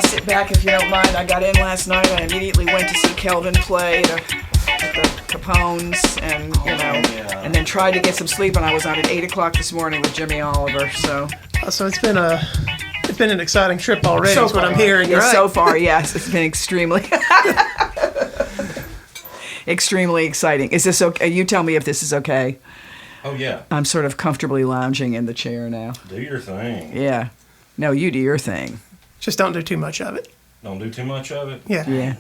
I'll sit back if you don't mind. I got in last night. I immediately went to see Kelvin play at the Capone's, and and then tried to get some sleep. And I was on at 8 o'clock this morning with Jimmy Oliver. So it's been an exciting trip already. So is what far, I'm hearing. yes, Right? so far, yes, it's been extremely exciting. Is this okay? You tell me if this is okay. Oh, yeah. I'm sort of comfortably lounging in the chair now. Do your thing. Yeah. No, you do your thing. Just don't do too much of it. Don't do too much of it? Yeah. Yeah.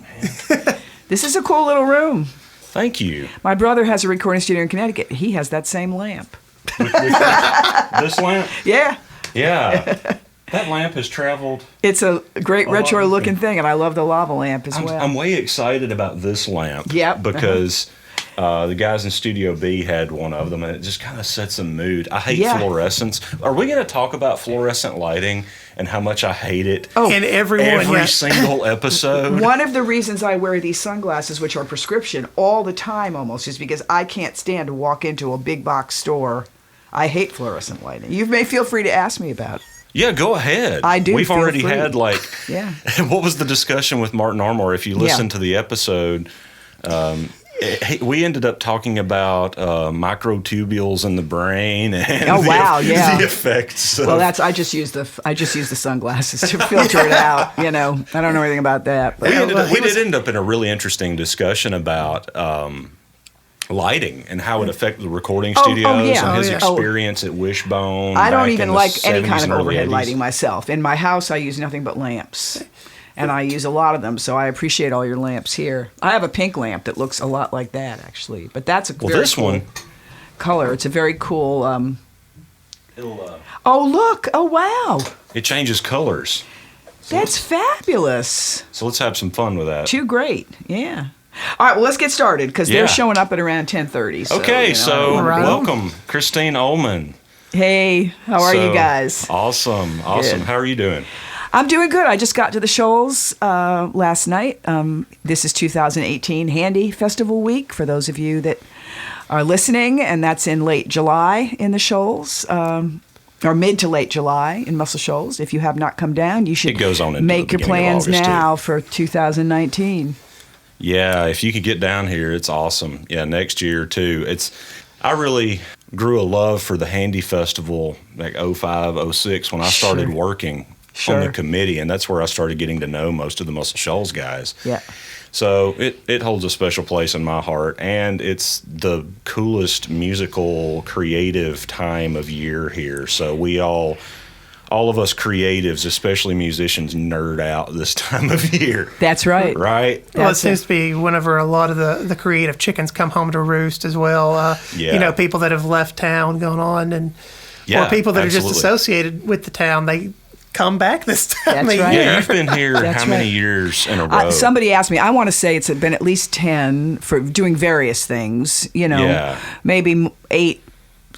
This is a cool little room. Thank you. My brother has a recording studio in Connecticut. He has that same lamp. This lamp? Yeah. Yeah. That lamp has traveled. It's a great retro-looking thing, and I love the lava lamp as well. I'm way excited about this lamp. Yep. Because the guys in Studio B had one of them, and it just kind of sets a mood. I hate fluorescence. Are we going to talk about fluorescent lighting and how much I hate it? Oh, in every single episode. One of the reasons I wear these sunglasses, which are prescription, all the time almost, is because I can't stand to walk into a big box store. I hate fluorescent lighting. You may feel free to ask me about it. Yeah, go ahead. I do. We've already had yeah. What was the discussion with Martin Armour? If you listen to the episode, we ended up talking about microtubules in the brain and the effects. Well, I just use the sunglasses to filter it out. I don't know anything about that. But we did end up in a really interesting discussion about lighting and how it affected the recording studios and his experience at Wishbone. I don't even like any kind of overhead 80s. lighting myself. In my house, I use nothing but lamps. And I use a lot of them, so I appreciate all your lamps here. I have a pink lamp that looks a lot like that, actually. But that's a very cool color. It's a very cool... Oh, look! Oh, wow! It changes colors. That's fabulous. So let's have some fun with that. Too great, yeah. All right, well, let's get started, because they're showing up at around 10:30. So, welcome, Christine Ohlman. Hey, how are you guys? Awesome. Good. How are you doing? I'm doing good. I just got to the Shoals last night. This is 2018 Handy Festival Week, for those of you that are listening, and that's in late July in the Shoals. Or mid to late July in Muscle Shoals. If you have not come down, you should make your plans now for 2019. Yeah, if you could get down here, it's awesome. Yeah, next year too. I really grew a love for the Handy Festival like 05, 06 when I started working on the committee, and that's where I started getting to know most of the Muscle Shoals guys. Yeah. So it holds a special place in my heart, and it's the coolest musical, creative time of year here. So we all of us creatives, especially musicians, nerd out this time of year. That's right. Right? Well, it seems to be whenever a lot of the creative chickens come home to roost as well. People that have left town going on, or people that are just associated with the town, they come back this time of year. Yeah, you've been here how many years in a row? Somebody asked me, I want to say it's been at least 10 for doing various things, maybe 8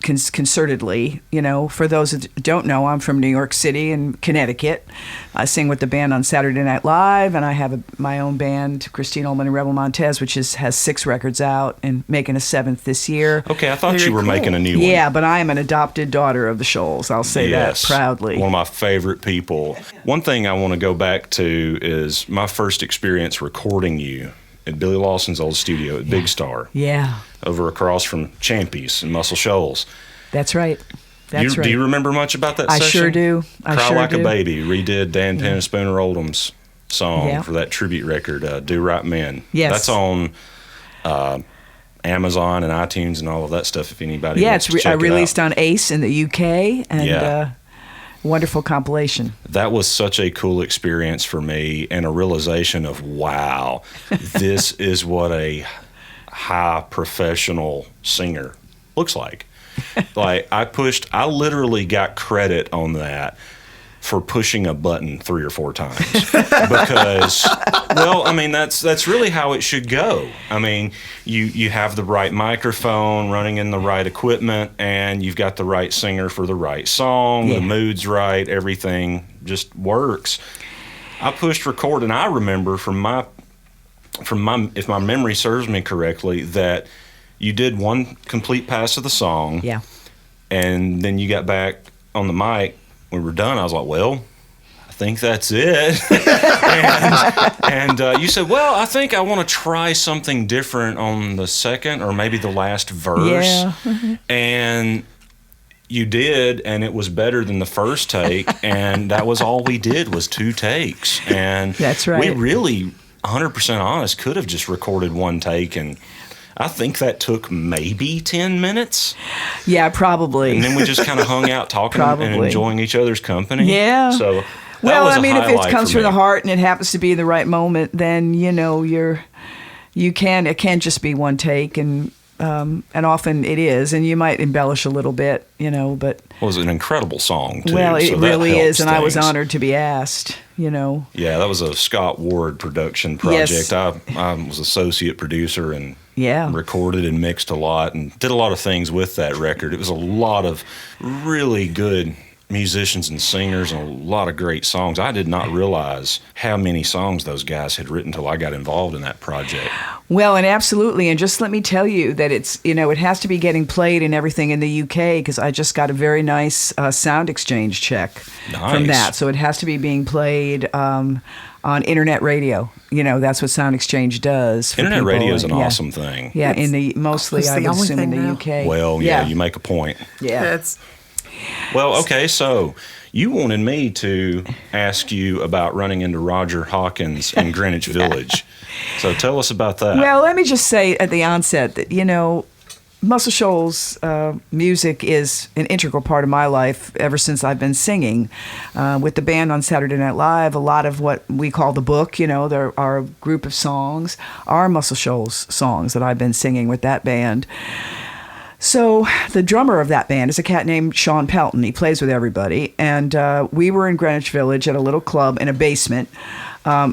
concertedly, for those that don't know, I'm from New York City and Connecticut. I sing with the band on Saturday Night Live, and I have my own band, Christine Ohlman and Rebel Montez, which has 6 records out and making a 7th this year. Okay, I thought you were making a new one. Yeah, but I am an adopted daughter of the Shoals. I'll say that proudly. One of my favorite people. One thing I want to go back to is my first experience recording you at Billy Lawson's old studio at Big Star. Yeah. Over across from Champy's in Muscle Shoals. That's right. Do you remember much about that session? I sure do. Cry Like a Baby redid Dan Penn and Spooner Oldham's song for that tribute record, Do Right Men. Yes. That's on Amazon and iTunes and all of that stuff if anybody wants to check it out. Yeah, it's released on Ace in the UK, and wonderful compilation. That was such a cool experience for me, and a realization of, wow, this is what a high professional singer looks like. I literally got credit on that for pushing a button 3 or 4 times because, that's really how it should go. I mean, you have the right microphone running in the right equipment, and you've got the right singer for the right song. The mood's right, everything just works. I pushed record, and I remember from my, if my memory serves me correctly, that you did one complete pass of the song. Yeah. And then you got back on the mic. We were done. I was like, well, I think that's it. and you said, well, I think I want to try something different on the second or maybe the last verse. Yeah. And you did, and it was better than the first take. And that was all we did was 2 takes. And that's right. We really, 100% honest, could have just recorded 1 take, and I think that took maybe 10 minutes. Yeah, probably. And then we just kind of hung out talking and enjoying each other's company. Yeah. So well, I mean, if it comes from the heart and it happens to be the right moment, then it can just be 1 take, and often it is, and you might embellish a little bit, but it was an incredible song too. Well, it so really is, and things. I was honored to be asked. Yeah, that was a Scott Ward production project. Yes. I was associate producer and yeah. recorded and mixed a lot and did a lot of things with that record. It was a lot of really good musicians and singers and a lot of great songs. I did not realize how many songs those guys had written until I got involved in that project. Well, and absolutely. And just let me tell you that it's, it has to be getting played and everything in the UK, because I just got a very nice sound exchange check from that. So it has to be being played on internet radio. That's what Sound Exchange does. Internet radio is an awesome thing. Yeah, mostly I would assume in the UK. Well, yeah, you make a point. Yeah. Well, okay, so you wanted me to ask you about running into Roger Hawkins in Greenwich Village. So tell us about that. Well, let me just say at the onset that, Muscle Shoals music is an integral part of my life ever since I've been singing. With the band on Saturday Night Live, a lot of what we call the book, there are a group of songs, are Muscle Shoals songs that I've been singing with that band. So the drummer of that band is a cat named Sean Pelton. He plays with everybody. And we were in Greenwich Village at a little club in a basement,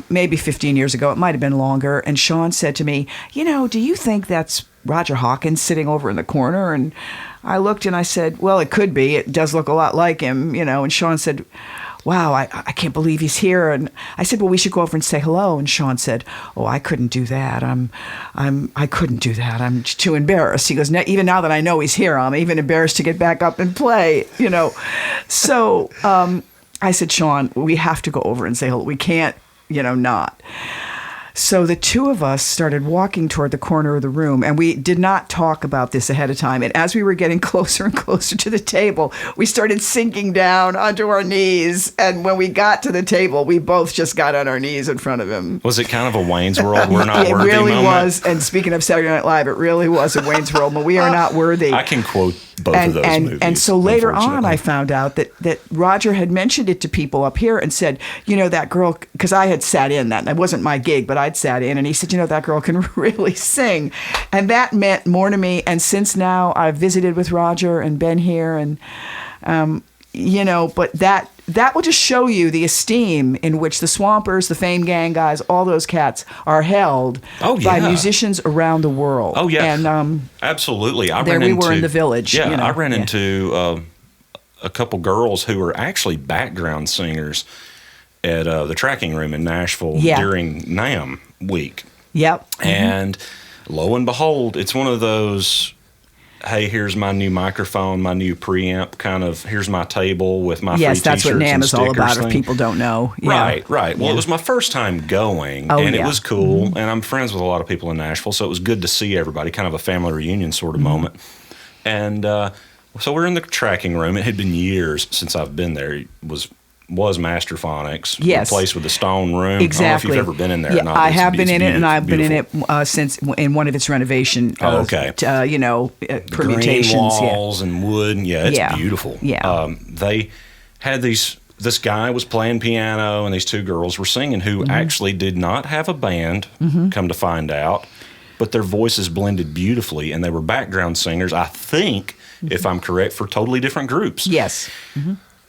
maybe 15 years ago. It might have been longer. And Sean said to me, do you think that's Roger Hawkins sitting over in the corner? And I looked and I said, well, it could be. It does look a lot like him, And Sean said, wow, I can't believe he's here. And I said, well, we should go over and say hello. And Sean said, oh, I couldn't do that. I couldn't do that. I'm too embarrassed. He goes, even now that I know he's here, I'm even embarrassed to get back up and play, So I said, Sean, we have to go over and say hello. We can't, not. So the two of us started walking toward the corner of the room, and we did not talk about this ahead of time. And as we were getting closer and closer to the table, we started sinking down onto our knees. And when we got to the table, we both just got on our knees in front of him. Was it kind of a Wayne's World, we're not worthy moment? It really was. And speaking of Saturday Night Live, it really was a Wayne's World, but we are not worthy. I can quote both of those movies. And so later on, I found out that Roger had mentioned it to people up here and said, that girl, because I had sat in that, and it wasn't my gig, but I'd sat in, and he said, that girl can really sing. And that meant more to me. And since now I've visited with Roger and been here, and, but that will just show you the esteem in which the Swampers, the Fame Gang guys, all those cats are held by musicians around the world. Oh, yeah. And absolutely. we were in the village. Yeah, I ran into a couple girls who were actually background singers at the Tracking Room in Nashville during NAMM week. Yep. And lo and behold, it's one of those, hey, here's my new microphone, my new preamp, kind of, here's my table with my free t-shirts that's what NAMM is all about, thing. If people don't know. Yeah. Right. Well, it was my first time going, and it was cool, and I'm friends with a lot of people in Nashville, so it was good to see everybody, kind of a family reunion sort of moment. And so we're in the Tracking Room. It had been years since I've been there. It was Masterphonics, replaced with the Stone Room. Exactly. I don't know if you've ever been in there or not. I have been in it, and I've been in it since in one of its renovation permutations. Green walls and wood. Yeah, it's beautiful. Yeah. They had this guy was playing piano, and these two girls were singing who actually did not have a band, come to find out, but their voices blended beautifully, and they were background singers, I think, if I'm correct, for totally different groups. Yes.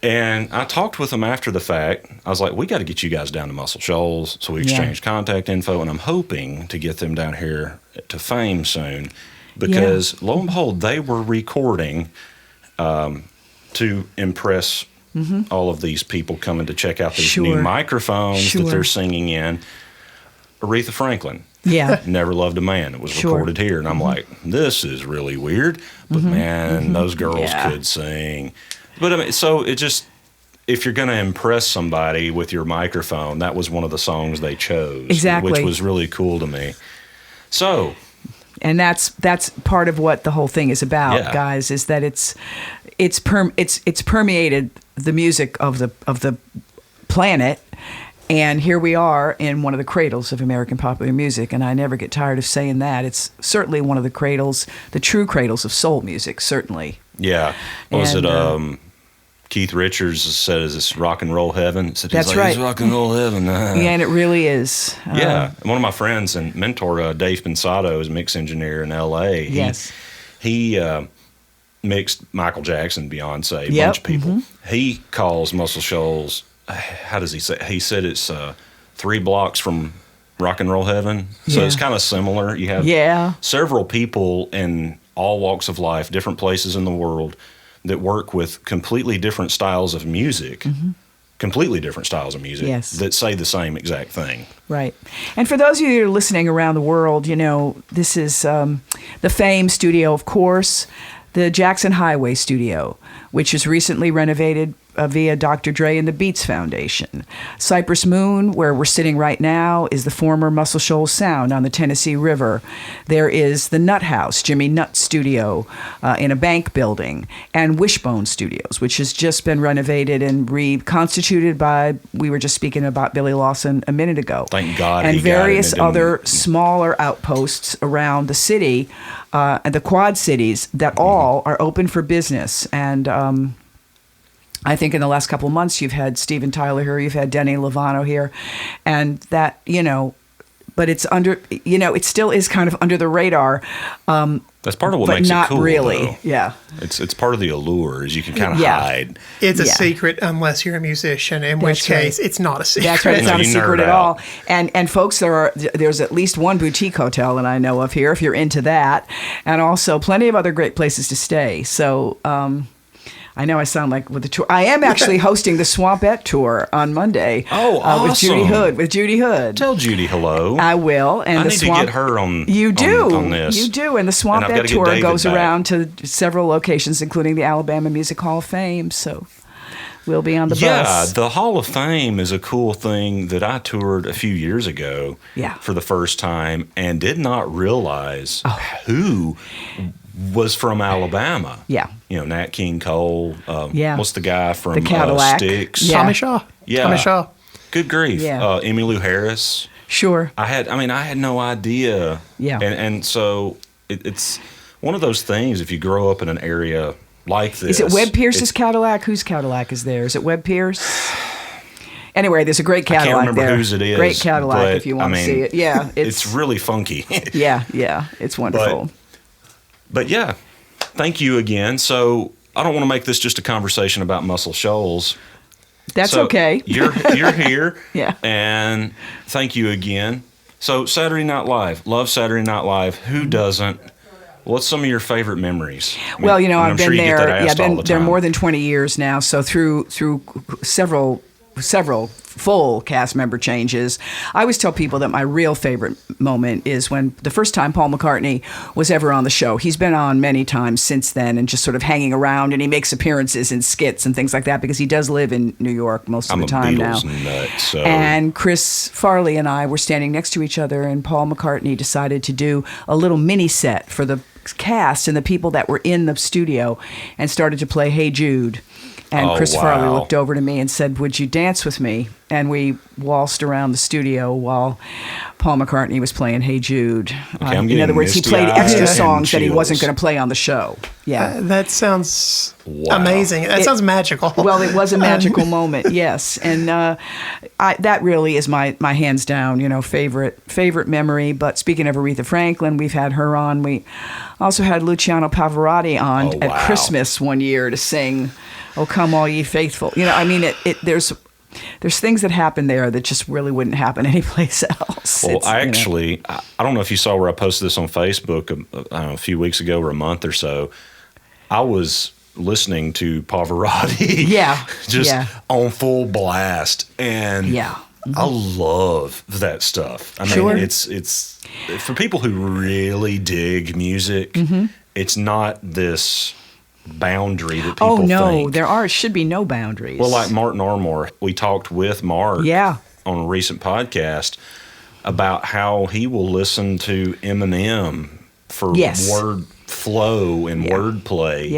And I talked with them after the fact. I was like, we got to get you guys down to Muscle Shoals. So we exchanged contact info, and I'm hoping to get them down here to Fame soon, because lo and behold, they were recording to impress all of these people coming to check out these new microphones that they're singing in. Aretha Franklin. Yeah. Never Loved a Man. It was recorded here. And I'm like, this is really weird. But man, those girls could sing. But I mean, so it just, if you're going to impress somebody with your microphone, that was one of the songs they chose. Exactly. Which was really cool to me. So, and that's part of what the whole thing is about, guys, is that it's permeated the music of the planet. And here we are in one of the cradles of American popular music, and I never get tired of saying that. It's certainly one of the cradles, the true cradles of soul music, certainly. Yeah. Keith Richards said, "Is this rock and roll heaven?" Said, that's right. It's rock and roll heaven. Yeah, and it really is. Yeah. One of my friends and mentor, Dave Pensato, is a mix engineer in L.A. Yes. He mixed Michael Jackson, Beyonce, a bunch of people. Mm-hmm. He calls Muscle Shoals, how does he say? He said it's 3 blocks from rock and roll heaven. So it's kind of similar. You have several people in all walks of life, different places in the world, that work with completely different styles of music, that say the same exact thing. Right. And for those of you who are listening around the world, this is the Fame studio, of course, the Jackson Highway studio, which is recently renovated via Dr. Dre and the Beats Foundation. Cypress Moon, where we're sitting right now, is the former Muscle Shoals Sound on the Tennessee River. There is the Nut House, Jimmy Nutt Studio, in a bank building, and Wishbone Studios, which has just been renovated and reconstituted by, we were just speaking about Billy Lawson a minute ago. Thank God. And various other smaller outposts around the city, and the Quad Cities, that all are open for business. And I think in the last couple of months, you've had Steven Tyler here, you've had Denny Lovano here, and that, but it's under, it still is kind of under the radar. That's part of what makes it cool. But not really, though. Yeah. It's part of the allure, is you can kind of hide. It's a secret unless you're a musician, in which case it's not a secret. That's right, it's not a secret at all. And folks, there's at least one boutique hotel that I know of here, if you're into that, and also plenty of other great places to stay. So, I know I sound like with the tour. I am actually hosting the Swampette tour on Monday. Oh, awesome. With Judy Hood. Tell Judy hello. I will. And I need to get her on. You do. On this. You do. And the Swampette tour goes around to several locations, including the Alabama Music Hall of Fame. So we'll be on the bus. Yeah, the Hall of Fame is a cool thing that I toured a few years ago for the first time and did not realize who was from Alabama. Yeah. Nat King Cole. What's the guy from the Cadillac? Styx? Yeah. Tommy Shaw. Yeah. Tommy Shaw. Good grief. Yeah. Emmylou Harris. Sure. I had no idea. Yeah. And so it's one of those things, if you grow up in an area like this. Is it Webb Pierce's Cadillac? Whose Cadillac is there? Is it Webb Pierce? Anyway, there's a great Cadillac there. I can't remember whose it is. Great Cadillac if you want to see it. Yeah. It's really funky. Yeah. It's wonderful. But yeah, thank you again. So I don't want to make this just a conversation about Muscle Shoals. That's okay. You're here. Yeah. And thank you again. So Saturday Night Live. Love Saturday Night Live. Who doesn't? What's some of your favorite memories? Well, I've been there. I've been there more than 20 years now. So through several full cast member changes. I always tell people that my real favorite moment is when the first time Paul McCartney was ever on the show. He's been on many times since then and just sort of hanging around, and he makes appearances in skits and things like that because he does live in New York most of the time now. I'm a Beatles nut, so. And Chris Farley and I were standing next to each other, and Paul McCartney decided to do a little mini set for the cast and the people that were in the studio and started to play Hey Jude. And Chris Farley looked over to me and said, "Would you dance with me?" And we waltzed around the studio while Paul McCartney was playing Hey Jude. In other words, he played extra songs that he wasn't going to play on the show. Yeah. That sounds amazing. That sounds magical. Well, it was a magical moment, yes. And that really is my hands down, favorite memory. But speaking of Aretha Franklin, we've had her on. We also had Luciano Pavarotti on at Christmas one year to sing "Oh Come All Ye Faithful." There's things that happen there that just really wouldn't happen anyplace else. Well, I don't know if you saw where I posted this on Facebook a few weeks ago or a month or so. I was listening to Pavarotti on full blast, and I love that stuff. I mean, it's for people who really dig music. Mm-hmm. It's not this boundary that people think. Oh, no, should be no boundaries. Well, like Martin Armour, we talked with Mark on a recent podcast about how he will listen to Eminem for word flow and wordplay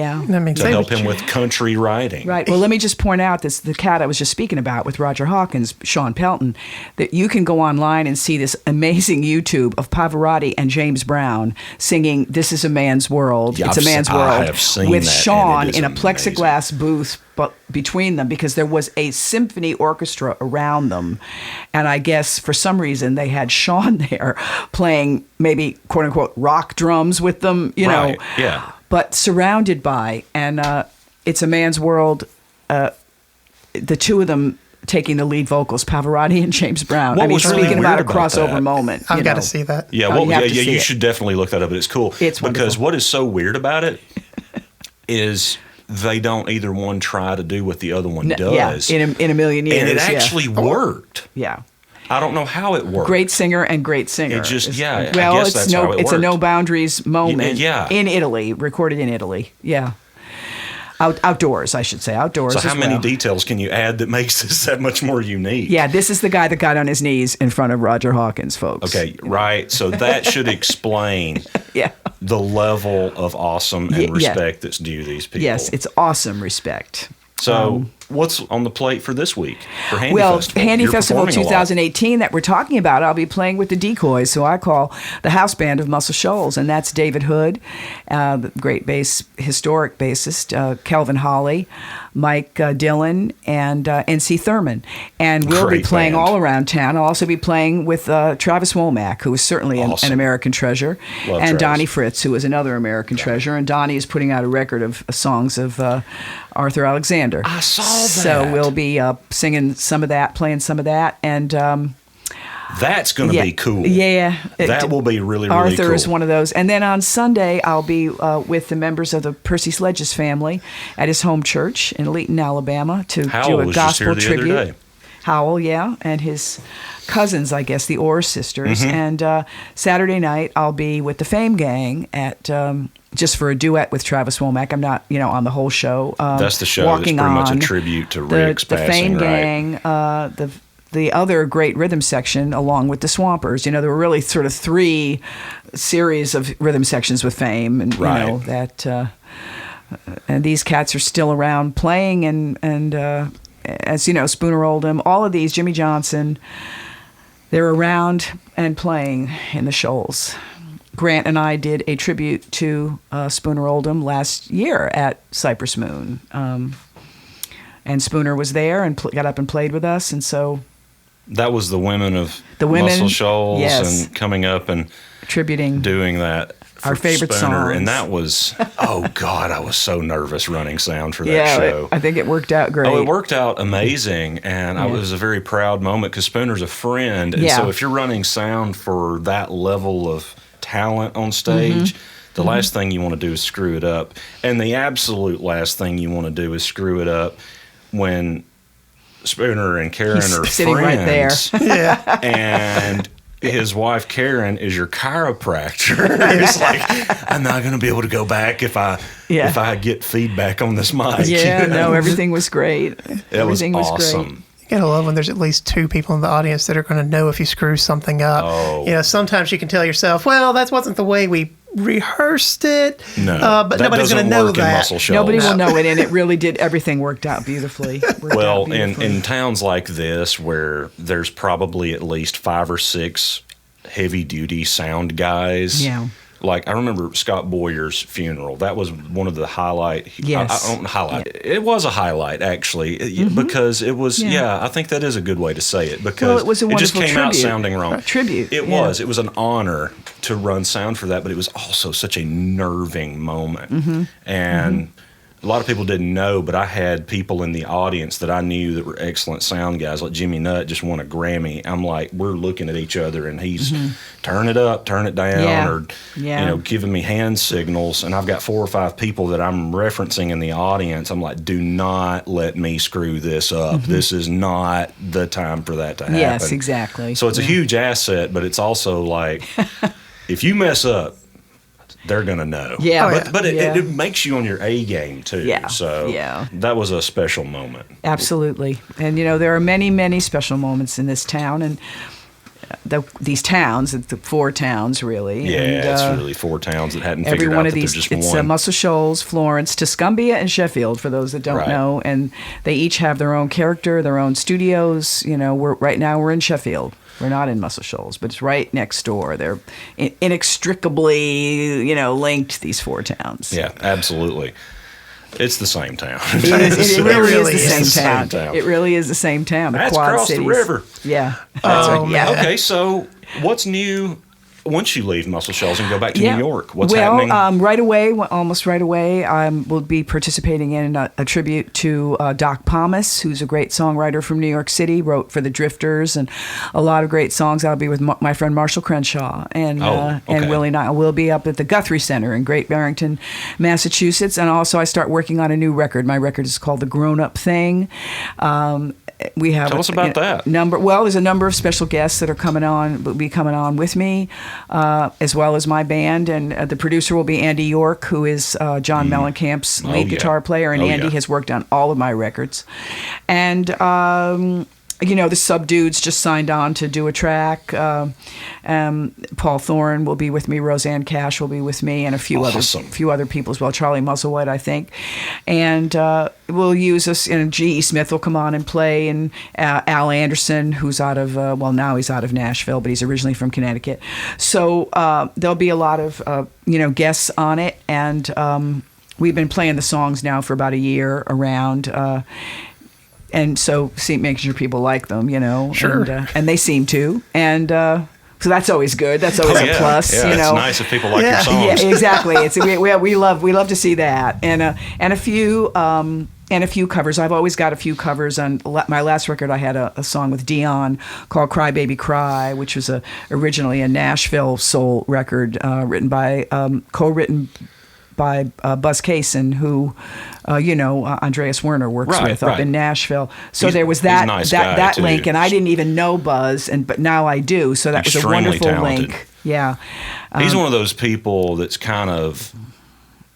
to help him with country writing. Right. Well, let me just point out this: the cat I was just speaking about with Roger Hawkins, Sean Pelton, that you can go online and see this amazing YouTube of Pavarotti and James Brown singing "This Is a Man's World." Yeah, it's a man's world. I have seen with that, Sean in a amazing. plexiglass booth, but between them, because there was a symphony orchestra around them, and I guess for some reason they had Sean there playing maybe quote unquote rock drums with them, you know. Yeah. But surrounded by, and it's a man's world. The two of them taking the lead vocals, Pavarotti and James Brown. What I mean, was really speaking about a weird about crossover that? moment. I've got to see that. Yeah, you it. should definitely look that up. It's cool. It's wonderful. Because what is so weird about it is they don't either one try to do what the other one does. Yeah, in a million years. And it actually worked. Yeah. I don't know how it worked. Great singer and great singer. It just, Well, I guess that's how it it's a worked. no boundaries moment Yeah. in Italy, recorded in Italy. Yeah. Outdoors, I should say. Outdoors. So how as many well. details can you add that makes this that much more unique? Yeah, this is the guy that got on his knees in front of Roger Hawkins, folks. Okay, right. So that should explain the level of awesome and respect that's due these people. Yes, it's awesome respect. So what's on the plate for this week for Handy Well, Festival? Handy You're Festival performing a lot. 2018 that we're talking about, I'll be playing with the Decoys, who I call the house band of Muscle Shoals, and that's David Hood, the great historic bassist, Kelvin Holly, Mike Dillon, and N.C. Thurman. And we'll be Great playing band. all around town. I'll also be playing with Travis Womack, who is certainly Awesome. an American treasure, Love and Travis. Donnie Fritz, who is another American treasure. And Donnie is putting out a record of songs of Arthur Alexander. I saw that. So we'll be singing some of that, playing some of that, and That's going to be cool. Yeah, That will be really, really Arthur cool. is one of those. And then on Sunday, I'll be with the members of the Percy Sledges family at his home church in Leeton, Alabama, to Howell do a was just gospel here the other tribute. day. Howell, and his cousins, I guess, the Orr sisters. Mm-hmm. And Saturday night, I'll be with the Fame Gang at just for a duet with Travis Womack. I'm not, on the whole show. That's the show that's Walking pretty much a On, tribute to Rick's the passing, Fame right? Gang, the other great rhythm section, along with the Swampers. There were really sort of three series of rhythm sections with Fame, and and these cats are still around playing, and as you know, Spooner Oldham, all of these, Jimmy Johnson, they're around and playing in the Shoals. Grant and I did a tribute to Spooner Oldham last year at Cypress Moon, and Spooner was there and got up and played with us, and so. That was the women of The women, Muscle Shoals yes. and coming up and tributing doing that for our favorite Spooner. songs. And that was, oh God, I was so nervous running sound for that show. I think it worked out great. Oh, it worked out amazing, and it was a very proud moment because Spooner's a friend, and so if you're running sound for that level of talent on stage, the last thing you want to do is screw it up, and the absolute last thing you want to do is screw it up when Spooner and Karen He's are sitting friends, right there. and his wife Karen is your chiropractor. It's like, I'm not going to be able to go back if I get feedback on this mic. Yeah, no, everything was great. Everything was awesome. great. You gotta love when there's at least two people in the audience that are going to know if you screw something up. Oh. Sometimes you can tell yourself, well, that wasn't the way we rehearsed it. No, but that nobody's going doesn't to know work in that. Muscle Shoals. Nobody will know it, and it really did. Everything worked out beautifully. Well, in towns like this where there's probably at least 5 or 6 heavy-duty sound guys. Yeah. Like, I remember Scott Boyer's funeral. That was one of the highlight. Yes. I don't highlight. It was a highlight, actually, because it was, I think that is a good way to say it, because it was a it just wonderful came out tribute. sounding wrong. Tribute. It was. It was an honor to run sound for that, but it was also such a nerving moment. And a lot of people didn't know, but I had people in the audience that I knew that were excellent sound guys, like Jimmy Nutt just won a Grammy. I'm like, we're looking at each other, and he's turn it up, turn it down, or giving me hand signals. And I've got 4 or 5 people that I'm referencing in the audience. I'm like, do not let me screw this up. This is not the time for that to happen. Yes, exactly. So it's a huge asset, but it's also like, if you mess up, they're going to know. Yeah. But it makes you on your A game, too. Yeah. So that was a special moment. Absolutely. And, there are many, many special moments in this town. And these towns, the 4 towns, really. Yeah, and, it's really 4 towns that hadn't every figured one out of that these, there's just it's one. Muscle Shoals, Florence, Tuscumbia, and Sheffield, for those that don't know. And they each have their own character, their own studios. Right now we're in Sheffield. We're not in Muscle Shoals, but it's right next door. They're inextricably, linked, these 4 towns. Yeah, absolutely. It's the same town. It really is the same town. It really is the same town. That's Quad across Cities. the river. Yeah. That's right. Yeah. Okay, so what's new once you leave Muscle Shoals and go back to New York? What's happening? Right away, almost right away, we'll be participating in a tribute to Doc Pomus, who's a great songwriter from New York City, wrote for the Drifters and a lot of great songs. I'll be with my friend Marshall Crenshaw and Willie Nye. We'll be up at the Guthrie Center in Great Barrington, Massachusetts. And also I start working on a new record. My record is called The Grown Up Thing. We have Tell us about that. There's a number of special guests that will be coming on with me, as well as my band. And the producer will be Andy York, who is John Mellencamp's lead guitar player. And Andy has worked on all of my records. And the Subdudes just signed on to do a track. Paul Thorne will be with me. Roseanne Cash will be with me, and a few other people as well. Charlie Musselwhite, I think, and we'll use us. And G.E. Smith will come on and play, and Al Anderson, who's out of now he's out of Nashville, but he's originally from Connecticut. So there'll be a lot of guests on it, and we've been playing the songs now for about a year around. And so making sure people like them, Sure. And they seem to. And so that's always good. That's always a plus, Yeah, it's nice if people like your songs. Yeah, exactly. We love to see that. And a few covers. I've always got a few covers. On my last record, I had a song with Dion called Cry Baby Cry, which was originally a Nashville soul record co-written by Buzz Kaysen, who, Andreas Werner works with up in Nashville. So there was that link, and I didn't even know Buzz, but now I do. So that was a wonderful link. Yeah, he's one of those people that's kind of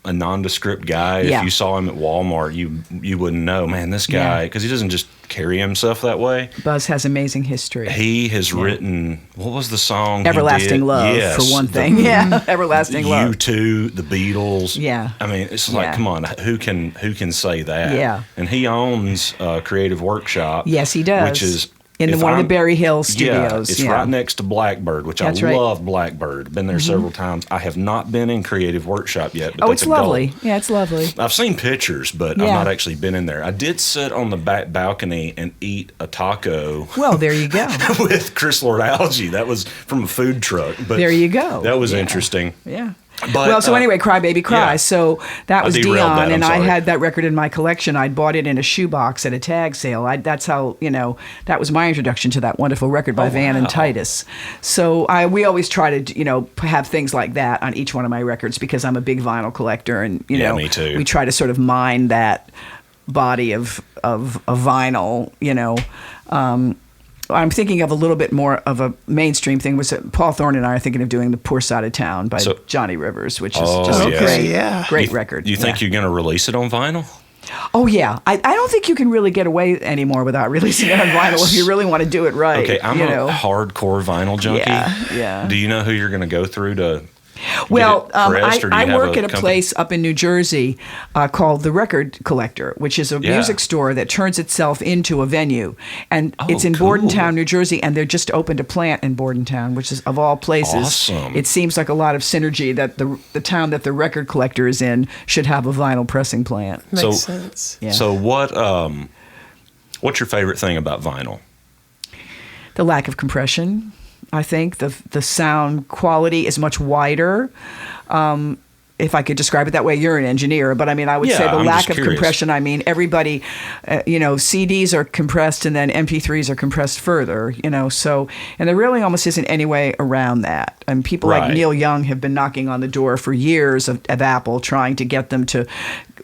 a nondescript guy. If you saw him at Walmart, you wouldn't know, man, this guy, because he doesn't just carry himself that way. Buzz has amazing history. He has written, what was the song? Everlasting Love, for one thing. Everlasting Love. U2, the Beatles. Yeah. I mean, it's like, come on, who can say that? Yeah. And he owns Creative Workshop. Yes, he does. Which is in one of the Berry Hill studios. It's right next to Blackbird, which I love Blackbird. Been there several times. I have not been in Creative Workshop yet, but that's it's lovely. Yeah, it's lovely. I've seen pictures, but I've not actually been in there. I did sit on the back balcony and eat a taco. Well, there you go. With Chris Lord Algae. That was from a food truck. But there you go. That was interesting. Yeah. But, so anyway, Cry Baby Cry. Yeah. So that was Dion, and I had that record in my collection. I'd bought it in a shoebox at a tag sale. That's how, that was my introduction to that wonderful record by Van and Titus. So we always try to, have things like that on each one of my records because I'm a big vinyl collector, and me too. We try to sort of mine that body of vinyl, I'm thinking of a little bit more of a mainstream thing. Was that Paul Thorne and I are thinking of doing The Poor Side of Town by Johnny Rivers, which is just a great record. You think you're going to release it on vinyl? Oh, yeah. I don't think you can really get away anymore without releasing it on vinyl if you really want to do it right. Okay, I'm a hardcore vinyl junkie. Yeah. Do you know who you're going to go through to... Well, I work at a place up in New Jersey called The Record Collector, which is a music store that turns itself into a venue. And it's in Bordentown, New Jersey, and they're just opened a plant in Bordentown, which is, of all places, awesome. It seems like a lot of synergy that the town that The Record Collector is in should have a vinyl pressing plant. Makes sense. Yeah. So what's your favorite thing about vinyl? The lack of compression. I think the sound quality is much wider. If I could describe it that way, you're an engineer, but I would say the lack of compression. Everybody, CDs are compressed and then MP3s are compressed further, so, and there really almost isn't any way around that. And people like Neil Young have been knocking on the door for years of Apple, trying to get them to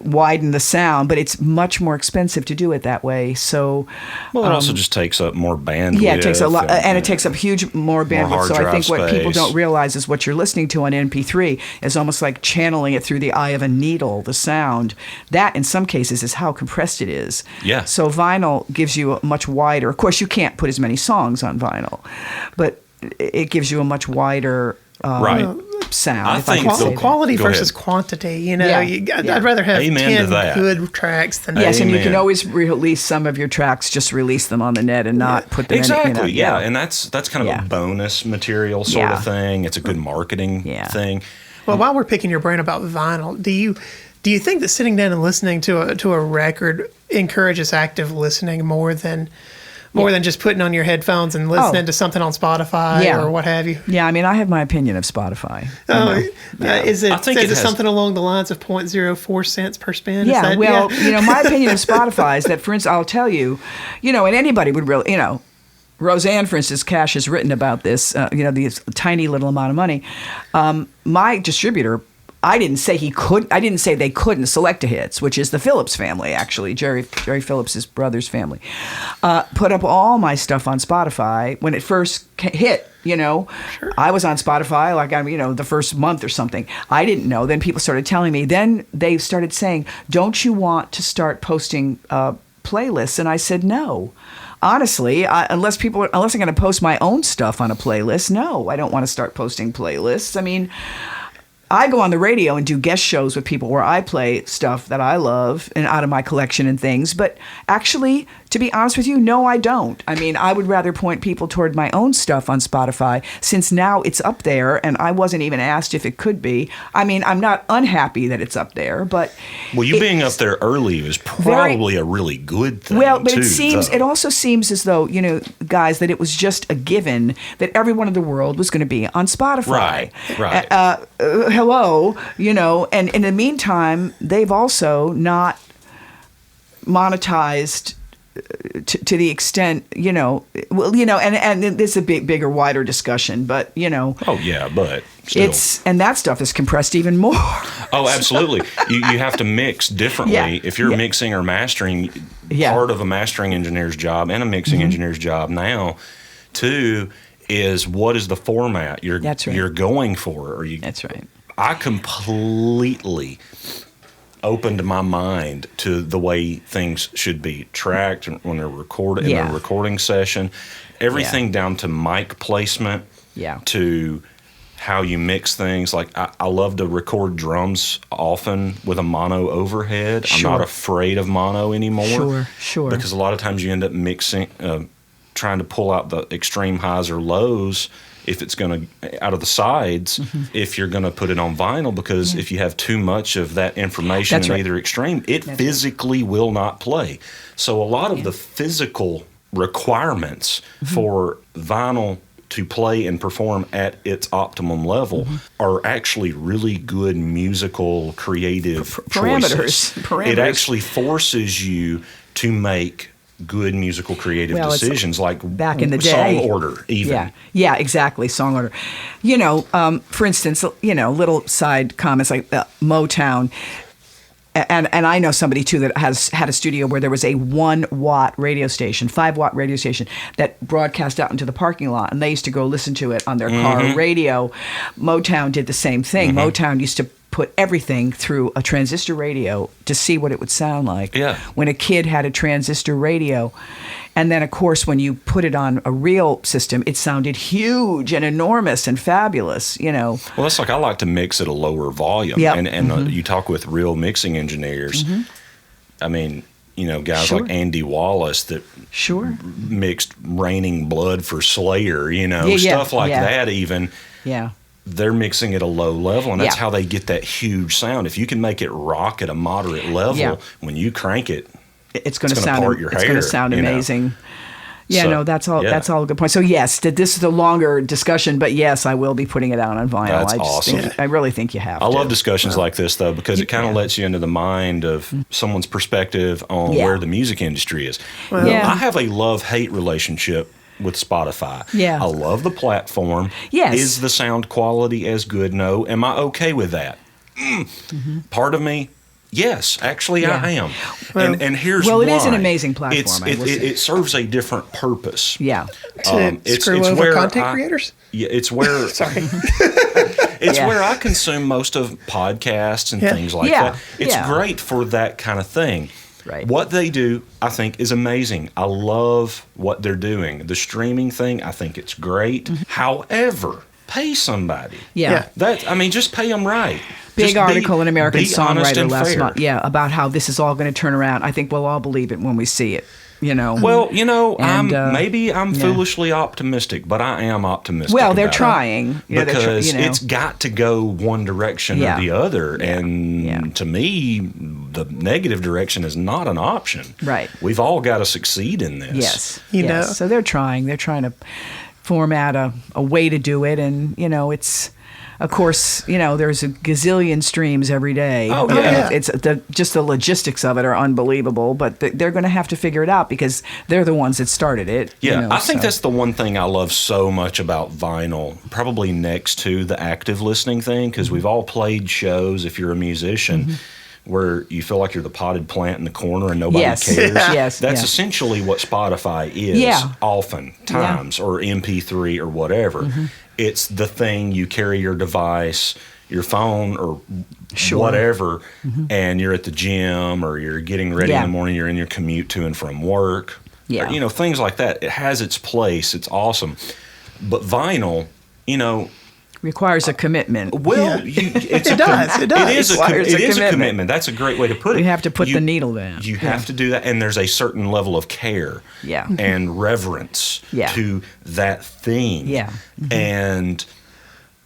widen the sound, but it's much more expensive to do it that way. So, well, it also just takes up more bandwidth. Yeah, it takes a lot, and it takes up huge more bandwidth. So I think what people don't realize is what you're listening to on MP3 is almost like channeling it through the eye of a needle. The sound that, in some cases, is how compressed it is. Yeah. So vinyl gives you a much wider. Of course, you can't put as many songs on vinyl, but it gives you a much wider. Sound. I think quality versus quantity. You know, I'd rather have 10 good tracks than and you can always release some of your tracks. Just release them on the net and not put them in. And that's kind of a bonus material sort of thing. It's a good marketing thing. Well, while we're picking your brain about vinyl, do you think that sitting down and listening to a record encourages active listening more than just putting on your headphones and listening to something on Spotify or what have you? Yeah, I mean, I have my opinion of Spotify. Is it something along the lines of 0.04 cents per spin? Yeah, my opinion of Spotify is that, for instance, I'll tell you, and anybody would really, Roseanne, for instance, Cash has written about this, these tiny little amount of money. My distributor, I didn't say they couldn't select the hits, which is the Phillips family, actually, Jerry Phillips' brother's family. Put up all my stuff on Spotify when it first hit. Sure. I was on Spotify the first month or something. I didn't know. Then people started telling me. Then they started saying, "Don't you want to start posting playlists?" And I said, "No." Honestly, unless I'm going to post my own stuff on a playlist, no, I don't want to start posting playlists. I mean, I go on the radio and do guest shows with people where I play stuff that I love and out of my collection and things. But actually, to be honest with you, no, I don't. I mean, I would rather point people toward my own stuff on Spotify, since now it's up there and I wasn't even asked if it could be. I mean, I'm not unhappy that it's up there, but... Well, you being up there early is probably a really good thing, but it also seems as though, guys, that it was just a given that everyone in the world was going to be on Spotify. Right. Hello, and in the meantime, they've also not monetized to the extent, and this is a bigger, wider discussion, but, Oh, yeah, but still. And that stuff is compressed even more. Oh, absolutely. You have to mix differently. Yeah. If you're mixing or mastering, part of a mastering engineer's job and a mixing engineer's job now, too, is what is the format you're going for? That's right. I completely opened my mind to the way things should be tracked when they're recorded in a recording session. Everything down to mic placement, to how you mix things. Like I love to record drums often with a mono overhead. Sure. I'm not afraid of mono anymore. Sure. Because a lot of times you end up mixing, trying to pull out the extreme highs or lows if it's going to out of the sides, if you're going to put it on vinyl, because if you have too much of that information in either extreme, it physically will not play. So a lot of the physical requirements for vinyl to play and perform at its optimum level are actually really good musical creative choices. Parameters. It actually forces you to make good musical creative decisions, like back in the day, song order, even. Yeah, exactly, song order. For instance, little side comments like Motown, and I know somebody too that has had a studio where there was a 1-watt radio station, 5-watt radio station that broadcast out into the parking lot, and they used to go listen to it on their car radio. Motown did the same thing. Motown used to put everything through a transistor radio to see what it would sound like. Yeah. When a kid had a transistor radio. And then, of course, when you put it on a real system, it sounded huge and enormous and fabulous, Well, that's like I like to mix at a lower volume. Yep. And you talk with real mixing engineers. I mean, guys like Andy Wallace that mixed Raining Blood for Slayer, stuff like that even. Yeah. They're mixing at a low level, and that's how they get that huge sound. If you can make it rock at a moderate level, when you crank it, it's going to sound. It's going to sound amazing. Yeah, so, that's all. Yeah. That's all a good point. So yes, this is a longer discussion, but yes, I will be putting it out on vinyl. That's awesome. I really think you have to. I love discussions like this though, because it kind of lets you into the mind of someone's perspective on where the music industry is. Well, I have a love-hate relationship with Spotify. Yeah. I love the platform. Yes. Is the sound quality as good? No. Am I okay with that? Part of me Yes, actually, I am. And here's why. Well, it is an amazing platform. It serves a different purpose. Yeah. It's over content creators? Yeah, it's where... Sorry. It's where I consume most of podcasts and things like that. It's great for that kind of thing. Right. What they do, I think, is amazing. I love what they're doing. The streaming thing, I think it's great. Mm-hmm. However, pay somebody. Yeah. Just pay them right. Big article in American Songwriter last month. Yeah, about how this is all going to turn around. I think we'll all believe it when we see it. Well, I'm foolishly optimistic, but I am optimistic. Well, they're trying because it's got to go one direction or the other, and to me, the negative direction is not an option. Right. We've all got to succeed in this. Yes. Yes. So they're trying. They're trying to format a way to do it, and it's. Of course, there's a gazillion streams every day. Oh, yeah. It's just the logistics of it are unbelievable, but they're going to have to figure it out because they're the ones that started it. Yeah, I think that's the one thing I love so much about vinyl, probably next to the active listening thing, because we've all played shows, if you're a musician, where you feel like you're the potted plant in the corner and nobody cares. Yes, That's essentially what Spotify is oftentimes, or MP3 or whatever. It's the thing you carry your device, your phone or whatever, and you're at the gym or you're getting ready in the morning, you're in your commute to and from work. Yeah. Or, things like that. It has its place. It's awesome. But vinyl, requires a commitment. Well, it does. It is a commitment. That's a great way to put it. You have to put the needle down. You have to do that, and there's a certain level of care and reverence to that thing. Yeah. And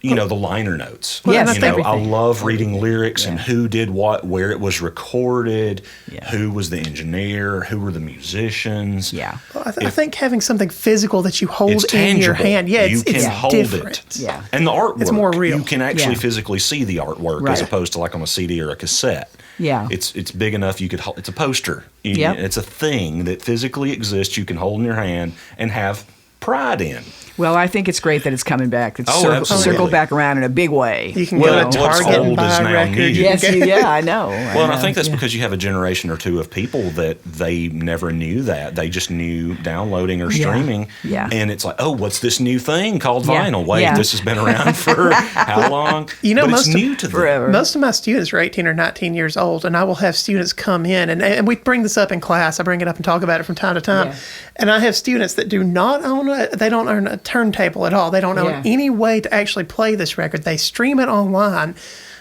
the liner notes. Yes, I love reading lyrics and who did what, where it was recorded, who was the engineer, who were the musicians. Yeah. Well, I think having something physical that you hold in your hand, you can hold different. It. Yeah. And the artwork, it's more real. You can actually physically see the artwork as opposed to like on a CD or a cassette. Yeah. It's big enough you could hold. It's a poster. It's a thing that physically exists you can hold in your hand and have pride in. Well, I think it's great that it's coming back. It's circled back around in a big way. You can go to Target and buy a record. Yes, I know. And I think that's because you have a generation or two of people that they never knew that. They just knew downloading or streaming. Yeah. And it's like, oh, what's this new thing called vinyl? Wait, this has been around for how long? But it's new to them. Most of my students are 18 or 19 years old, and I will have students come in, and we bring this up in class. I bring it up and talk about it from time to time. Yeah. And I have students that do not own they don't own a turntable at all. They don't own any way to actually play this record. They stream it online,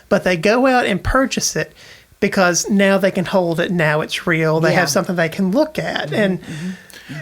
but they go out and purchase it because now they can hold it. Now it's real. They have something they can look at. And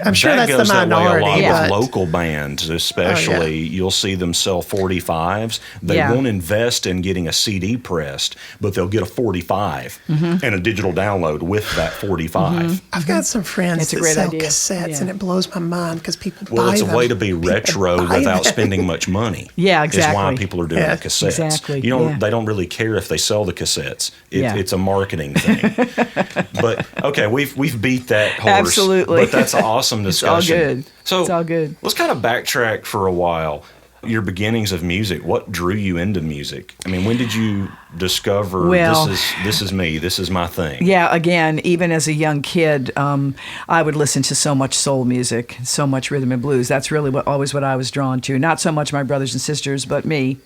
I'm sure that's the minority. That goes that way a lot with local bands, especially. You'll see them sell 45s. They won't invest in getting a CD pressed, but they'll get a 45 and a digital download with that 45. I've got some friends that sell cassettes, and it blows my mind because people buy them. Well, it's a way to be retro without spending much money. Yeah, exactly. Is why people are doing cassettes. Exactly. They don't really care if they sell the cassettes. It's a marketing thing. But okay, we've beat that horse. Absolutely. But that's awesome discussion. It's all good. Let's kind of backtrack for a while. Your beginnings of music. What drew you into music? I mean, when did you discover this is me, this is my thing? Yeah, again, even as a young kid, I would listen to so much soul music, so much rhythm and blues. That's really always what I was drawn to. Not so much my brothers and sisters, but me.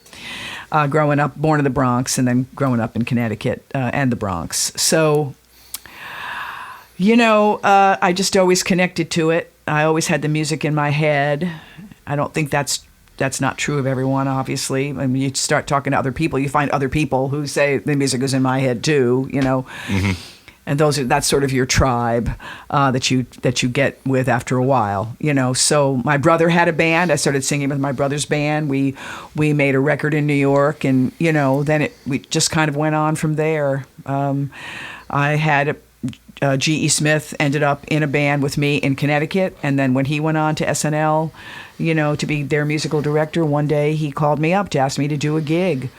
Growing up, born in the Bronx, and then growing up in Connecticut and the Bronx. So, I just always connected to it. I always had the music in my head. I don't think that's not true of everyone, obviously. I mean, you start talking to other people, you find other people who say the music is in my head too, And that's sort of your tribe that you get with after a while, So my brother had a band. I started singing with my brother's band. We made a record in New York, and then we just kind of went on from there. I had G.E. Smith ended up in a band with me in Connecticut, and then when he went on to SNL, to be their musical director, one day he called me up to ask me to do a gig.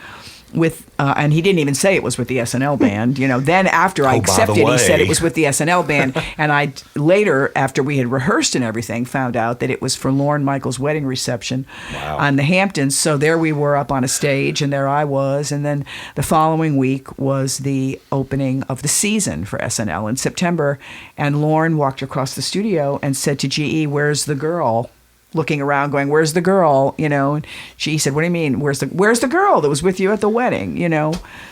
and he didn't even say it was with the SNL band. Then after I accepted, he said it was with the SNL band. And I later, after we had rehearsed and everything, found out that it was for Lorne Michaels' wedding reception on the Hamptons. So there we were up on a stage, and there I was. And then the following week was the opening of the season for SNL in September. And Lorne walked across the studio and said to GE, "Where's the girl?" Looking around going, "Where's the girl?" And she said, "What do you mean? Where's the girl that was with you at the wedding?"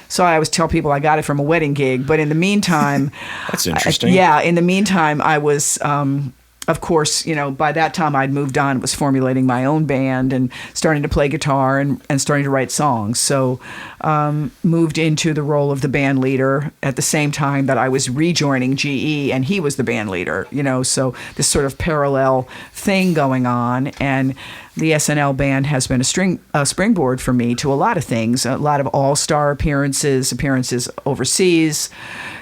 So I always tell people I got it from a wedding gig. But in the meantime, that's interesting. In the meantime, I was, of course, by that time I'd moved on, was formulating my own band and starting to play guitar and starting to write songs. So moved into the role of the band leader at the same time that I was rejoining GE, and he was the band leader. So this sort of parallel thing going on. And the SNL band has been a springboard for me to a lot of things, a lot of all-star appearances overseas,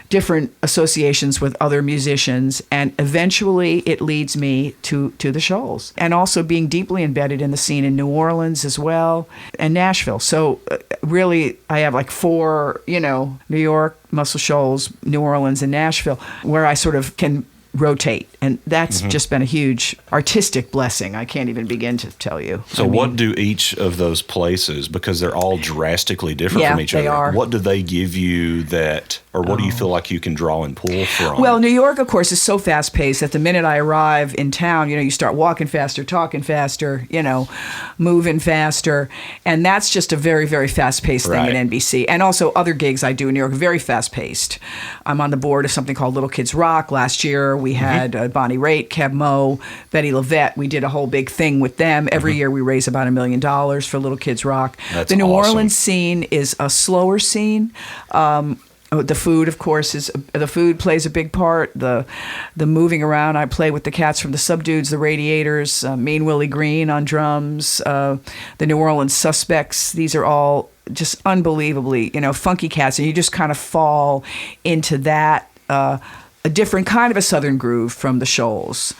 different associations with other musicians, and eventually it leads me to the Shoals, and also being deeply embedded in the scene in New Orleans as well, and Nashville. So really, I have like 4, New York, Muscle Shoals, New Orleans, and Nashville, where I sort of can rotate, and that's just been a huge artistic blessing. I can't even begin to tell you. So what do each of those places, because they're all drastically different from each other, are. What do they give you that, or what do you feel like you can draw and pull from? Well, New York, of course, is so fast-paced that the minute I arrive in town, you start walking faster, talking faster, moving faster, and that's just a very, very fast-paced thing at NBC. And also other gigs I do in New York, very fast-paced. I'm on the board of something called Little Kids Rock. Last year, we had Bonnie Raitt, Keb Mo, Betty LaVette. We did a whole big thing with them. Every year we raise about $1 million for Little Kids Rock. That's the New awesome. Orleans scene is a slower scene. The food, of course, the food plays a big part. The moving around. I play with the cats from the Subdudes, the Radiators, Mean Willie Green on drums, the New Orleans Suspects. These are all just unbelievably, funky cats, and you just kind of fall into that. A different kind of a Southern groove from the Shoals.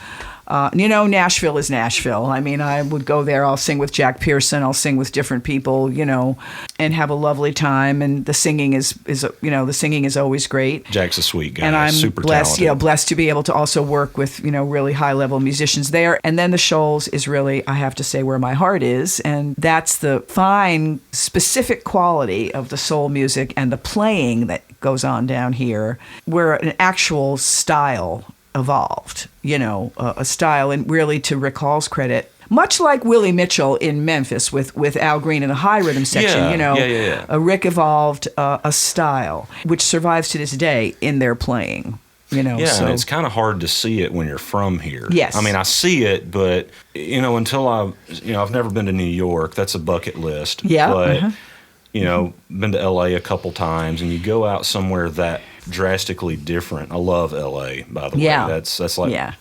Nashville is Nashville. I mean, I would go there. I'll sing with Jack Pearson. I'll sing with different people, and have a lovely time. And the singing is always great. Jack's a sweet guy. And I'm super blessed, talented. blessed to be able to also work with, really high level musicians there. And then the Shoals is really, I have to say, where my heart is. And that's the fine, specific quality of the soul music and the playing that goes on down here, where an actual style evolved, a style, and really, to Rick Hall's credit, much like Willie Mitchell in Memphis with Al Green in the high rhythm section, Rick evolved a style which survives to this day in their playing. So. And it's kind of hard to see it when you're from here. Yes. I mean, I see it, but, until I've never been to New York. That's a bucket list. Yeah. But, been to L.A. a couple times, and you go out somewhere that drastically different. I love L.A., by the way. That's like,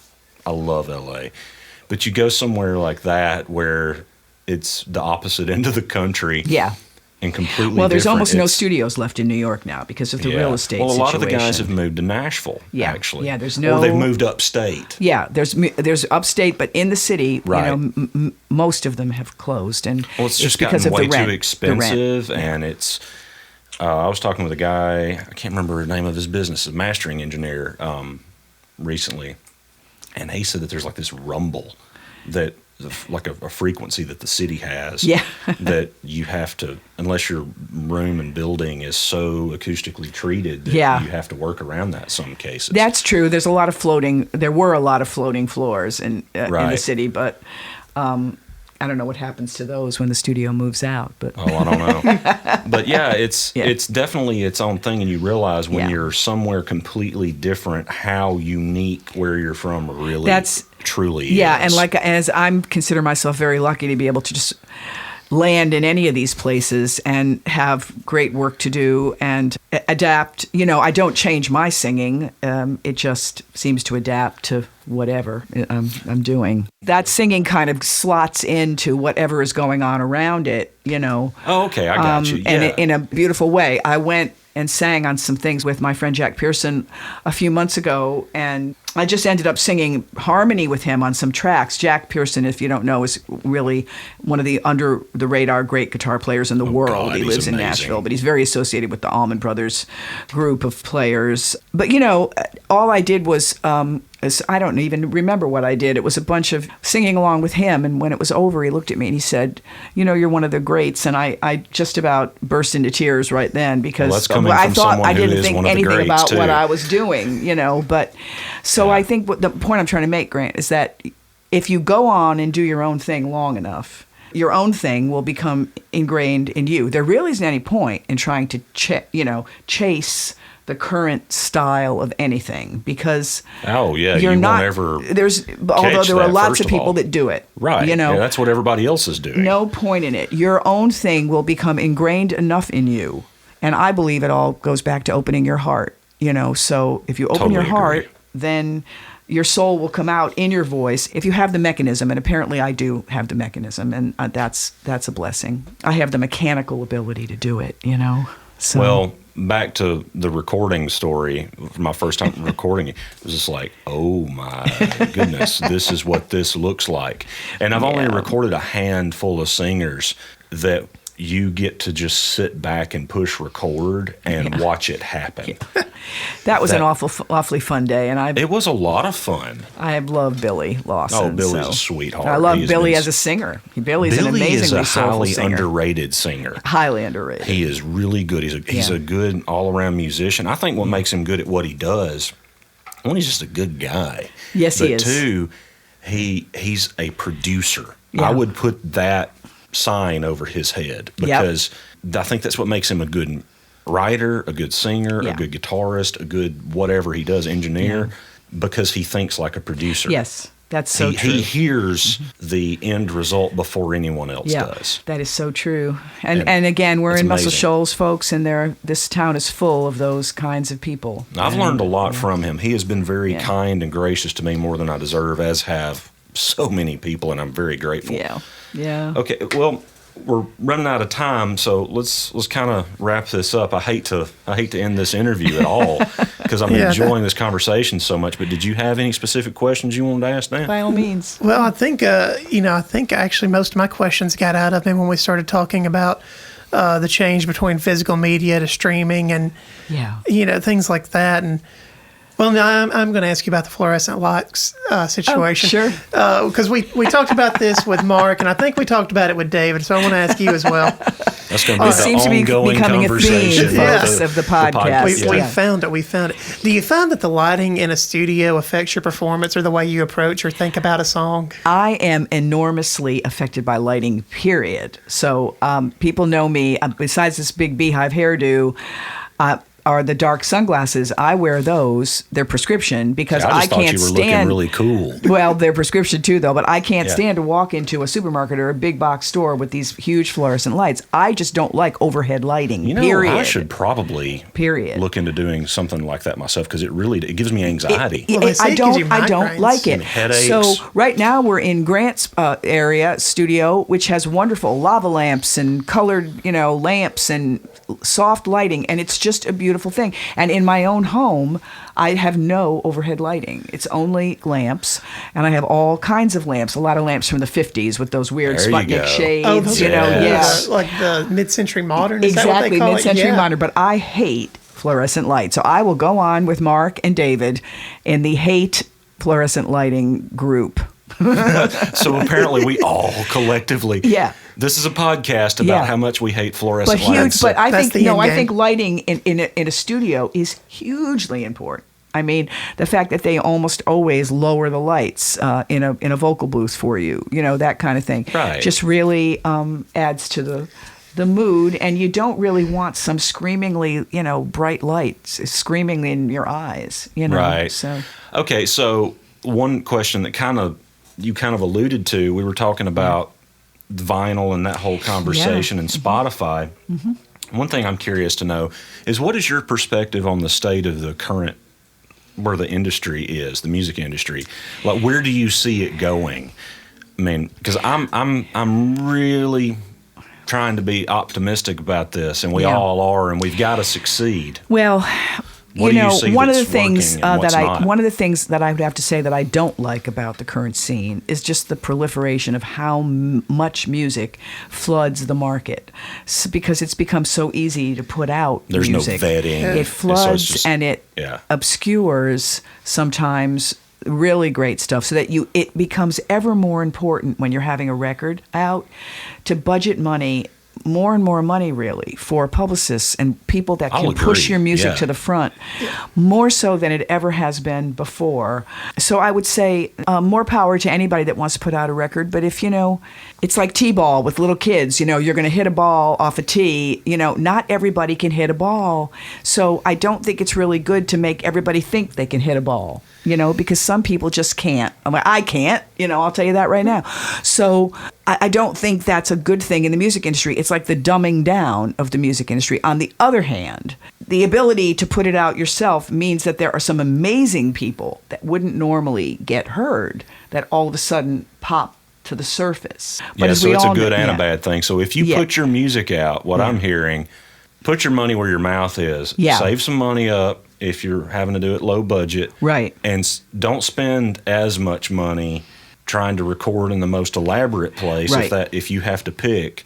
I love L.A. But you go somewhere like that where it's the opposite end of the country. Yeah. And completely Well, there's different. almost no studios left in New York now because of the real estate situation. Well, a lot of the guys have moved to Nashville, actually. Yeah, there's no... Or they've moved upstate. Yeah, there's upstate, but in the city, most of them have closed. And it's just because gotten of way the rent, too expensive, and it's... I was talking with a guy, I can't remember the name of his business, a mastering engineer recently, and he said that there's like this rumble that... like a frequency that the city has that you have to, unless your room and building is so acoustically treated that you have to work around that in some cases. That's true. There were a lot of floating floors in the city, but I don't know what happens to those when the studio moves out. But I don't know. But it's definitely its own thing, and you realize when you're somewhere completely different how unique where you're from really truly is. Yeah, and as I consider myself very lucky to be able to just land in any of these places and have great work to do and adapt. I don't change my singing. It just seems to adapt to whatever I'm doing. That singing kind of slots into whatever is going on around it, Oh, okay, I got you. Yeah. And in a beautiful way. I went and sang on some things with my friend Jack Pearson a few months ago, and I just ended up singing harmony with him on some tracks. Jack Pearson, if you don't know, is really one of the under-the-radar great guitar players in the world. He lives in Nashville, but he's very associated with the Ohlman Brothers group of players. But, all I did was, I don't even remember what I did. It was a bunch of singing along with him, and when it was over, he looked at me and he said, you're one of the greats. And I just about burst into tears right then, because I thought I didn't think anything about what I was doing, but... So I think the point I'm trying to make, Grant, is that if you go on and do your own thing long enough, your own thing will become ingrained in you. There really isn't any point in trying to chase the current style of anything, because you're not ever. Although there are lots of people that do it, right? That's what everybody else is doing. No point in it. Your own thing will become ingrained enough in you, and I believe it all goes back to opening your heart. So if you open your heart, then your soul will come out in your voice if you have the mechanism, and apparently I do have the mechanism, and that's a blessing. I have the mechanical ability to do it, So. Well, back to the recording story, my first time recording it was just like, oh my goodness, this is what this looks like. And I've only recorded a handful of singers that you get to just sit back and push record and watch it happen. That was an awfully fun day, and it was a lot of fun. I love Billy Lawson. Oh, Billy's a sweetheart. I love Billy as a singer. Billy's an amazingly soulful singer. Billy is a highly underrated singer. Highly underrated. He is really good. He's a good all-around musician. I think what makes him good at what he does, one, he's just a good guy. Yes, he is. But two, he's a producer. Yeah. I would put that sign over his head, because I think that's what makes him a good writer, a good singer, a good guitarist, a good whatever he does, engineer, because he thinks like a producer. Yes, that's so true. He hears the end result before anyone else does. That is so true. And again, we're in Muscle Shoals, folks, and this town is full of those kinds of people. I've learned a lot from him. He has been very kind and gracious to me, more than I deserve, as have so many people, and I'm very grateful. Yeah. Okay, well, we're running out of time, so let's kind of wrap this up. I hate to end this interview at all, because I'm enjoying this conversation so much. But did you have any specific questions you wanted to ask Dan? By all means. Well, I think actually most of my questions got out of me when we started talking about the change between physical media to streaming and things like that. And well, now I'm going to ask you about the fluorescent lights situation. Sure. Because we talked about this with Mark, and I think we talked about it with David, so I want to ask you as well. That's going to be the ongoing conversation of the podcast. We found it. Do you find that the lighting in a studio affects your performance or the way you approach or think about a song? I am enormously affected by lighting, period. So people know me, besides this big Beehive hairdo, are the dark sunglasses. I wear those. They're prescription, because I can't stand. You were looking really cool. Well, they're prescription too, though. But I can't stand to walk into a supermarket or a big box store with these huge fluorescent lights. I just don't like overhead lighting. Period. I should probably look into doing something like that myself, because it gives me anxiety. I don't like it. Headaches. So right now we're in Grant's studio, which has wonderful lava lamps and colored lamps and soft lighting, and it's just a beautiful thing. And in my own home, I have no overhead lighting. It's only lamps, and I have all kinds of lamps. A lot of lamps from the 50s with those weird Sputnik shades. Oh, like the mid-century modern. Is exactly, that what they call mid-century modern. But I hate fluorescent light, so I will go on with Mark and David in the hate fluorescent lighting group. So apparently we all collectively. This is a podcast about how much we hate fluorescent lights. But I think lighting in a studio is hugely important. I mean, the fact that they almost always lower the lights in a vocal booth for you, that kind of thing, just really adds to the mood. And you don't really want some screamingly, bright lights screaming in your eyes, Right. So. Okay, so one question that you kind of alluded to, we were talking about vinyl and that whole conversation and Spotify. Mm-hmm. One thing I'm curious to know is, what is your perspective on the state of the current, where the industry is, the music industry? Like, where do you see it going? I mean, because I'm really trying to be optimistic about this, and we all are, and we've got to succeed. Well, one of the things one of the things that I would have to say that I don't like about the current scene is just the proliferation of how much music floods the market, because it's become so easy to put out There's music. No vetting. It floods and it obscures sometimes really great stuff, so that it becomes ever more important when you're having a record out to budget money. More and more money, really, for publicists and people that can push your music to the front, more so than it ever has been before. So I would say more power to anybody that wants to put out a record. But if, it's like t-ball with little kids, you're going to hit a ball off a tee, not everybody can hit a ball. So I don't think it's really good to make everybody think they can hit a ball. Because some people just can't. I can't, I'll tell you that right now. So I don't think that's a good thing in the music industry. It's like the dumbing down of the music industry. On the other hand, the ability to put it out yourself means that there are some amazing people that wouldn't normally get heard that all of a sudden pop to the surface. But so it's a good and a bad thing. So if you put your music out, what I'm hearing, put your money where your mouth is. Yeah. Save some money up if you're having to do it low budget. Right. And don't spend as much money trying to record in the most elaborate place. Right. If you have to pick,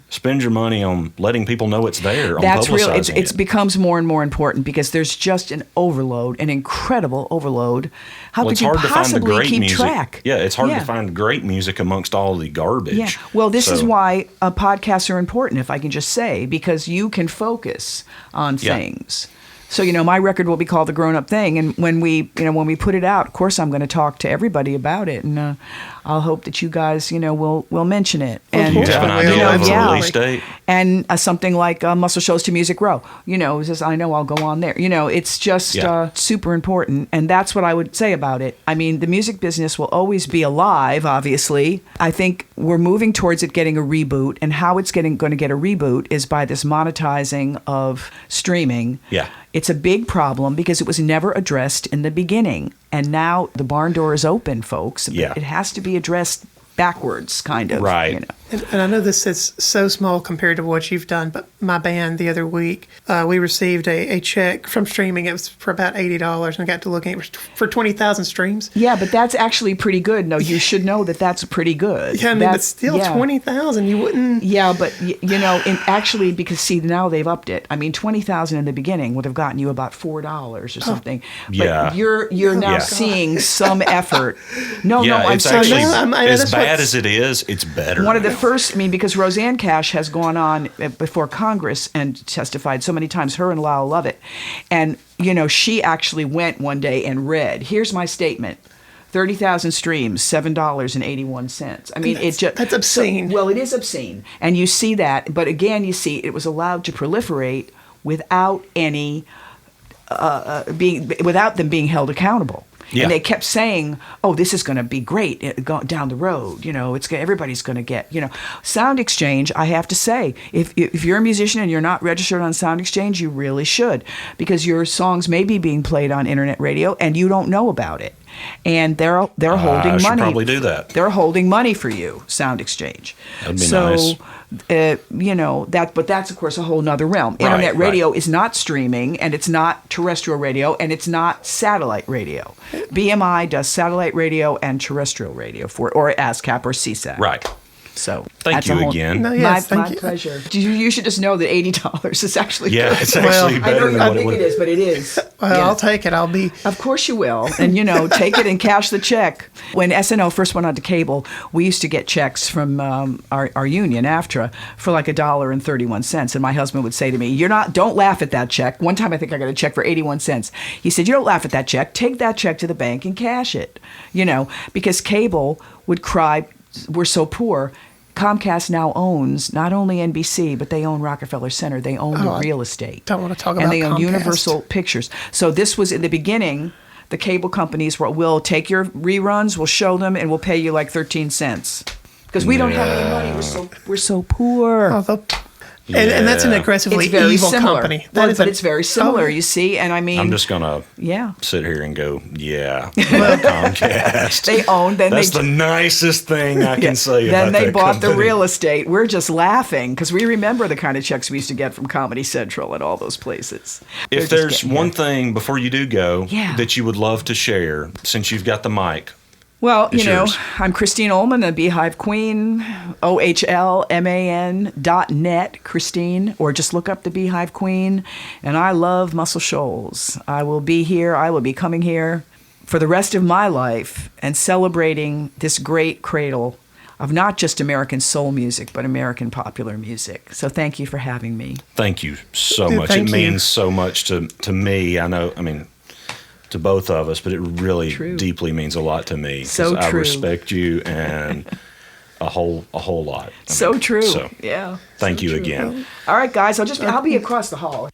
spend your money on letting people know it's there. That's on publicizing it becomes more and more important because there's just an incredible overload. How could you possibly keep track? Yeah, it's hard to find great music amongst all the garbage. Yeah. Well, this is why podcasts are important, if I can just say, because you can focus on things. So, my record will be called The Grown Up Thing. And when we put it out, of course, I'm going to talk to everybody about it. And I'll hope that you guys, will mention it. And, do you have an idea of a release date? And something like Muscle Shoals to Music Row. I know I'll go on there. It's just super important. And that's what I would say about it. I mean, the music business will always be alive, obviously. I think we're moving towards it getting a reboot. And how it's going to get a reboot is by this monetizing of streaming. Yeah. It's a big problem because it was never addressed in the beginning. And now the barn door is open, folks. Yeah. It has to be addressed backwards, kind of. Right. And I know this is so small compared to what you've done, but my band the other week, we received a check from streaming. It was for about $80, and I got to looking. It was for 20,000 streams. Yeah, but that's actually pretty good. No, you should know that that's pretty good. Yeah, but still 20,000, you wouldn't. Yeah, but actually, because see, now they've upped it. I mean, 20,000 in the beginning would have gotten you about $4 or something. But you're now seeing some effort. No, I'm actually serious. as bad as it is, it's better. One of the first, because Roseanne Cash has gone on before Congress and testified so many times, her and Lyle Lovett. And, she actually went one day and read, here's my statement. 30,000 streams, $7.81. I mean, that's obscene. Well, it is obscene. And you see that. But again, you see it was allowed to proliferate without any without them being held accountable. Yeah. And they kept saying, "Oh, this is going to be great down the road. Everybody's going to get." Sound Exchange. I have to say, if you're a musician and you're not registered on Sound Exchange, you really should, because your songs may be being played on internet radio and you don't know about it. And they're holding money. I should probably do that. They're holding money for you, Sound Exchange. That'd be nice. But that's of course a whole nother realm. Internet radio is not streaming, and it's not terrestrial radio, and it's not satellite radio. BMI does satellite radio and terrestrial radio or ASCAP or CSAC. Right. So thank you again. No, yes, my pleasure. You should just know that $80 is actually good. It's actually better than what it would. I think it is, but it is. Well, I'll take it. I'll be. Of course you will, and take it and cash the check. When SNL first went onto cable, we used to get checks from our union, AFTRA, for like $1.31, and my husband would say to me, "Don't laugh at that check." One time, I think I got a check for 81 cents. He said, "You don't laugh at that check. Take that check to the bank and cash it." Because cable would cry, "We're so poor." Comcast now owns not only NBC, but they own Rockefeller Center. They own the real estate. Don't want to talk about And they own Comcast. Universal Pictures. So this was in the beginning. The cable companies will take your reruns, we'll show them, and we'll pay you like 13 cents. Because we don't have any money. We're so poor. And that's an aggressively evil company. But it's very similar, you see. And I mean, I'm just gonna sit here and go, Comcast. That's the nicest thing I can say. Then about they bought company. the real estate. We're just laughing because we remember the kind of checks we used to get from Comedy Central and all those places. If there's one thing before you do go that you would love to share, since you've got the mic. Well, I'm Christine Ohlman, the Beehive Queen, OHLMAN.net, Christine, or just look up the Beehive Queen. And I love Muscle Shoals. I will be here. I will be coming here for the rest of my life and celebrating this great cradle of not just American soul music, but American popular music. So thank you for having me. Thank you so much. It means so much to me. To both of us, but it really deeply means a lot to me. So true. I respect you and a whole lot. True. So, thank you true. Again. All right, guys, I'll be across the hall.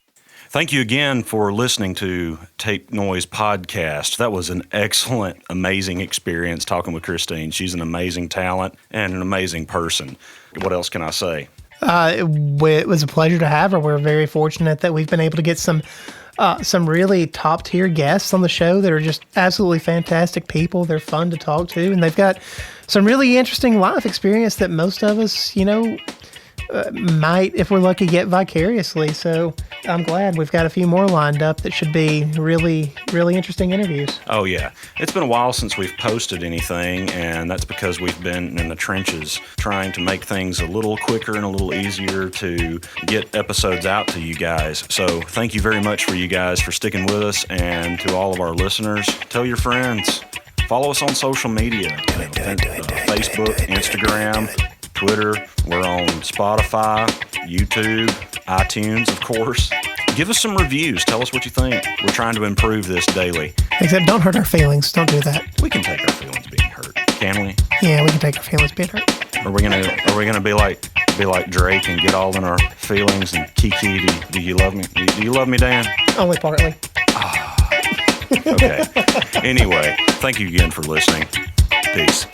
Thank you again for listening to Tape Noise Podcast. That was an excellent, amazing experience talking with Christine. She's an amazing talent and an amazing person. What else can I say? It was a pleasure to have her. We're very fortunate that we've been able to get some really top-tier guests on the show that are just absolutely fantastic people. They're fun to talk to, and they've got some really interesting life experience that most of us, might, if we're lucky, get vicariously. So I'm glad we've got a few more lined up that should be really, really interesting interviews. Oh, yeah. It's been a while since we've posted anything, and that's because we've been in the trenches trying to make things a little quicker and a little easier to get episodes out to you guys. So thank you very much for you guys for sticking with us, and to all of our listeners, tell your friends. Follow us on social media, Facebook, Instagram, Twitter. We're on Spotify, YouTube, iTunes, of course. Give us some reviews. Tell us what you think. We're trying to improve this daily. Except don't hurt our feelings. Don't do that. We can take our feelings being hurt, can we? Yeah, we can take our feelings being hurt. Are we gonna be like Drake and get all in our feelings and Kiki? Do you love me? Do you love me, Dan? Only partly. Okay. Anyway, thank you again for listening. Peace.